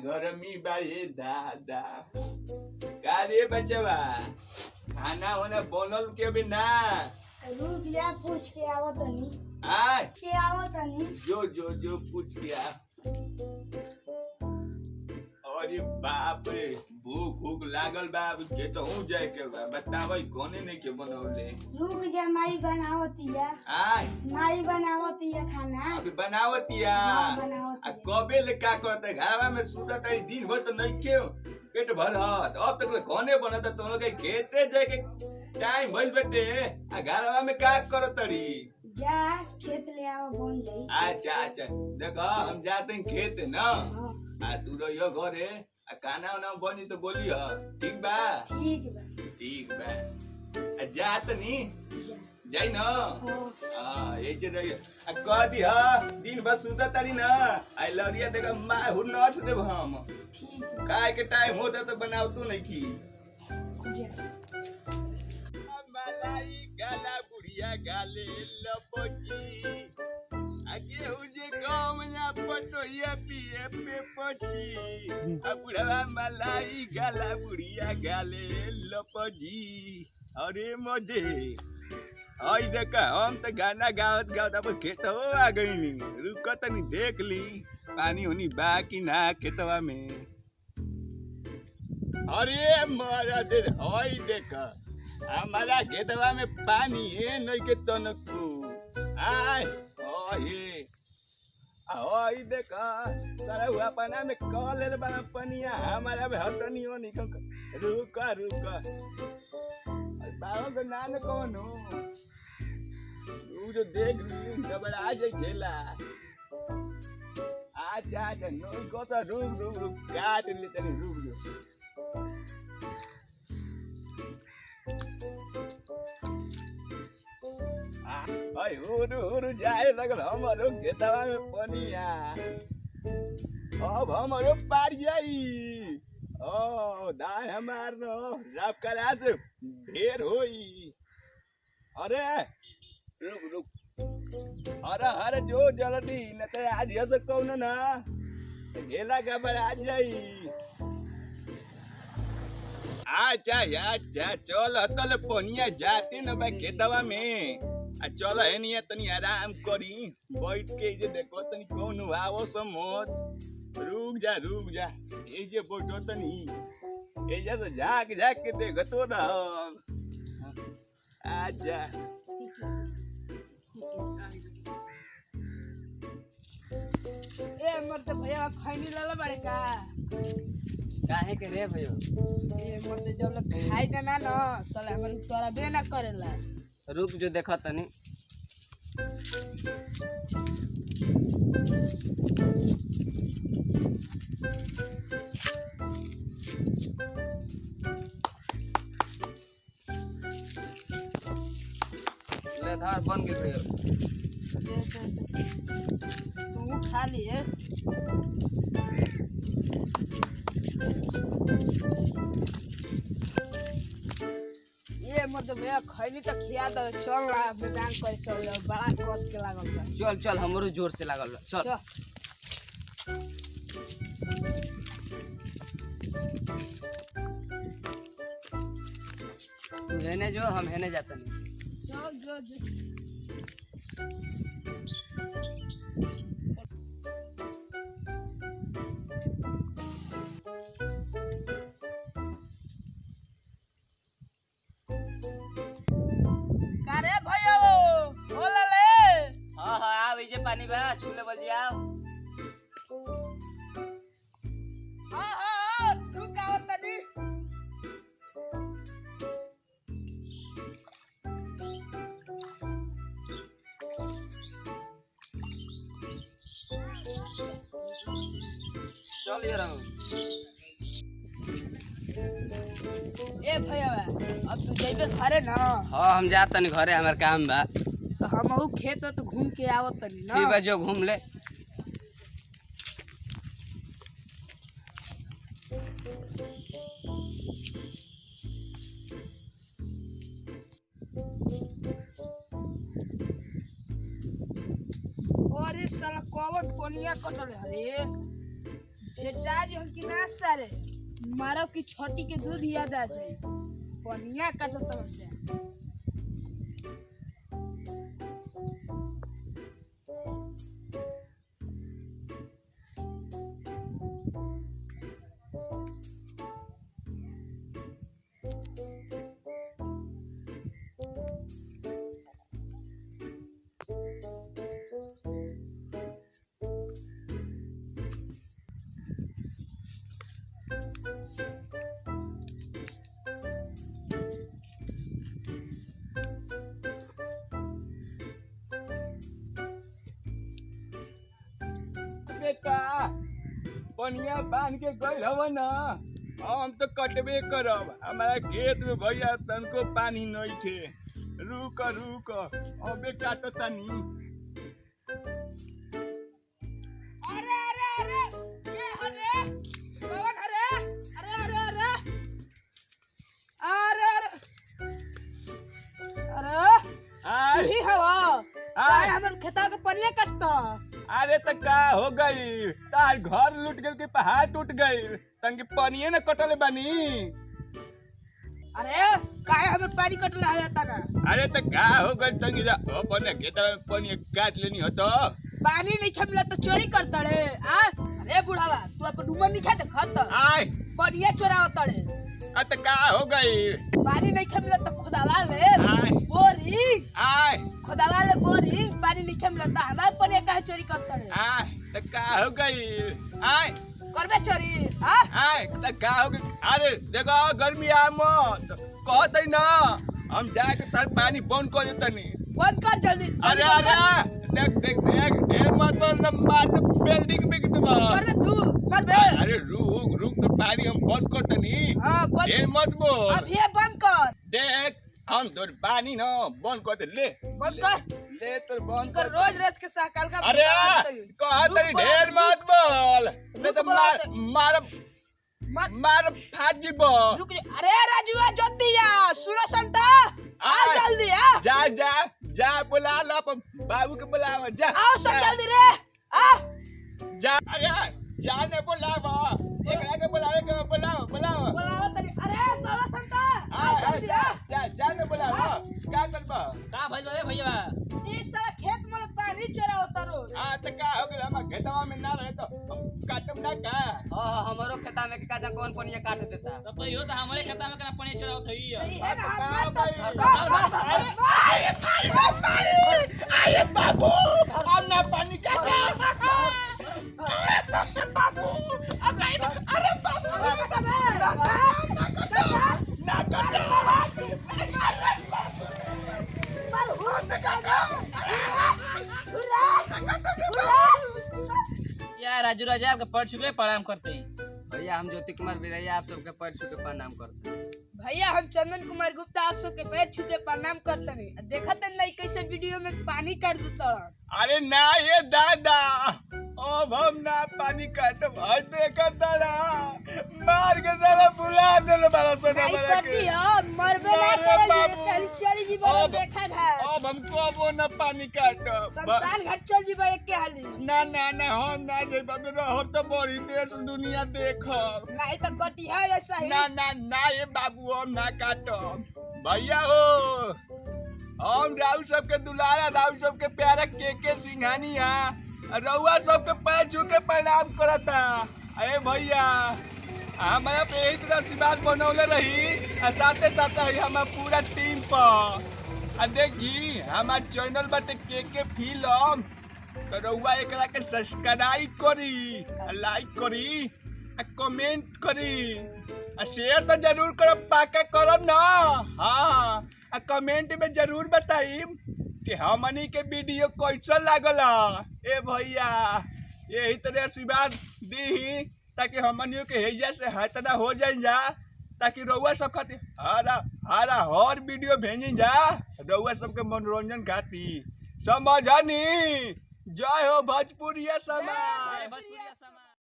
गरमी बा ये दादा का रे बचवा खाना होना बनल के भी ना रुक जा पूछ के आवत तनी आ के आवत तनी जो पूछ के आ अरे बाप रे भूख लागल बा के तो हूं जाए के बा बतावई कोने नहीं के बनौले रुक जा माई बनावतिया आय माई बनावतिया खाना अभी बनावतिया हाँ, आ बनावतिया कबे ले का करते घरवा में सुतत है दिन भर तो नहीं के पेट भरत अब तक कोने बनत तो लोग खेते जाए के टाइम भइल बेटे आ घरवा में का करत री जा खेत ले आवा बन जाई अच्छा देखो हम जाते हैं खेत ना हाँ, आ तू रहियो घरे आ खाना उना बनी तो बोली ह ठीक बा ठीक बा आ जा तनी जा जाई न हाँ, हां ए जे रहियो आ कह दी ह दिन भर सुता तारी ना आई लड़िया देखा मां हुर न से देब हम ठीक बा काय के टाइम होता तो बनाव तू नहीं की जा मलाई गाला बुढ़िया गाले लपकी आगे उजे गाँव ना पटोया पिए पे पची अब बुढ़वा मलाई गाला बुढ़िया गाले लपजी अरे मोदे आई देखा हम तो गाना गावत गावत अब खेत हो आ गई नी रुको तनी देख ली पानी होनी बा कि ना खेतवा में अरे मारा दे हई देखा हमारा खेतवा में पानी है नहीं के तनको आय ओए ओए देखा सारा हुआ पाना में कॉल ले बना पनिया हमारा में हटनी हो नहीं रुका बाबा का नाम कौन हो तू जो देख ली घबरा जाए खेला आजा नो को तो रुक काट ले तनी रुक जो आई हुरु जाए लगल हमारो खेतवा में पनिया अब हमारो पार जाई ओ दाय हमार नो राप करा से ढेर होई अरे रुक अरे जो जल्दी न ते आज यस कौन ना गेला का पर आ जाई अच्छा चल हतल पनिया जाते न बा खेतवा में आ चल है नहीं तनी आराम करी बैठ के जे देखो तनी कौन आवो समझ रुक जा ए जे बैठो तनी ए जे तो झाक के देखो तो ना आजा ए मोर तो भैया खैनी लाला बड़े का काहे के रे भयो ए मोर तो जब लोग खाई ना न तले हमर तोरा बे ना करेला रुक जो देखा तनी ले धार बन गई भयो तू खा लिए ये मतलब भैया खैनी तो खिया दो चल ना मैदान पर चल जाओ बड़ा कस के लागल बा चल हमरो जोर से लागल बा। चल तू हेने जो हम हेने जातनी चल जो कारे भैया बोला ले हां आव इजे पानी बा छूले बोल जाओ हां तू का तनी चल यार ए भैया अब तू जइबे घरे ना हां हम जातनी घरे हमर काम बा तो हमहू खेत तो घूम के आवत तनी ना ठीक बा जो घूम ले अरे साला कौन कोनिया कटल हरे बेटा जी हम की ना सारे मारो की छोटी के दूध याद आ जाए पनिया काटत हमसे बेटा पनिया बांध के गइल हव न हम तो कटबे करब हमारा खेत में भैया तनको पानी नहीं थे रुक रुक अबे काटो तनी अरे अरे अरे ये हरे पवन हरे अरे अरे अरे अरे अरे अरे आय ही हवा आय हमन खेता के पनिया काटता अरे तो का हो गई तार घर लूट गई के पहाड़ टूट गई तंगे पानिये न कटले बानी अरे काहे हमें पानी कटला है तना अरे तो का हो गई तंगे जा अपन खेत में पानी काट लेनी हो तो पानी नहीं छमला तो चोरी करता रे आ अरे बुढ़ावा तू अपन उमर नहीं खाते खत आय पनिया चोरावता रे आ तो का हो गई पानी नहीं छमला तो खुदावा ले आय बोरिंग आय खुदावा ले बोरिंग पानी नहीं छमला तो हमार पनिया काहे चोरी करता रे आय तो का हो गई आय करबे चोरी हां आय तो का हो गई अरे देखो गर्मी आ मत कहते ना हम जाके तार पानी बंद कर देतनी बंद कर जल्दी अरे अरे देख देख देख ढेर मत बोल ना मार बिल्डिंग बिक दबा अरे तू मत बे अरे रुक रुक तो पानी हम बंद करतनी हां बंद ढेर मत बोल अब ये बंद कर देख हम तोर पानी न बंद कर दे ले बंद कर ले तोर बंद कर कर रोज रोज के सहकाल का अरे कहा तरी ढेर मत बोल मैं तो मार मार मत मार फाट जीबो रुक अरे राजुआ जोतिया सुनो संता आ जल्दी आ जा जा जा बुला ला बाबू के बुलावा जा आओ सब जल्दी रे आ जा अरे जा ने बुलावा एक आगे बुलावे के बुलावा बुलावा बुलाओ तनी अरे सुनो संता आ आ, जल्दी आ जा जा ने बुलावा का करबा का भइल बे भैया ये साला खेत में पानी चोरावता रो आ त का हो गेल हम खेतवा में ना रहे तो हम काटम ना का हमारो खेता में के काजा कौन पनिया काट देता तो पहियो तो हमारे खाता में कना पानी चढ़ाओ थई सही है ना का हम अरे बाबू हम ना पानी काटा बाबू अब अरे बाबू ना काटा यार राजू राजा आपका पढ़ चुके प्रणाम करते हैं भैया हम ज्योति कुमार बिरैया आप सबके पैर छू के प्रणाम करते हैं भैया हम चंदन कुमार गुप्ता आप सबके पैर छू के प्रणाम करते हैं देखत नहीं कैसे वीडियो में पानी काट देता अरे ना ये दादा अब हम ना पानी काटब आज देखत दादा मार के साला बुला देले बाला तो ना नहीं बरा करती के हो मरबे ना अरे करेगी बाबू। तेरी चली जीवन अब- देखा है अब हम कबो ना पानी काटब शमशान घाट चल जीवन एक के हाली ना ना ना हम ना जे बाबू रहो तो बड़ी देश दुनिया देखब नहीं तो कटी है ऐसा ही ना ना ना ये बाबू हम ना काटब भैया हो हम राउ सबके दुलारा राउ सबके प्यारा के सिंघानिया रउआ सबके पैर छू के प्रणाम करता अरे भैया हमारा पे यही तरह आशीर्वाद बनौले रही आ साथे साथे हमारा पूरा टीम पर आ देखी हमार चैनल बाटे के फिल्म तो रउआ एकरा के सब्सक्राइब करी आ लाइक करी आ कमेंट करी आ शेयर तो जरूर करब पाका करब ना हाँ आ कमेंट में जरूर बताइब कि हमनी के वीडियो कैसन लागल ए भैया यही तरह आशीर्वाद दी ताकि हमनियों के हेजा से हटना हो जाए जा ताकि रउआ सब खातिर हर वीडियो भेजी जा रउआ सबके मनोरंजन खातिर समझनी जय हो भोजपुरिया समाज भोजपुरिया समाज।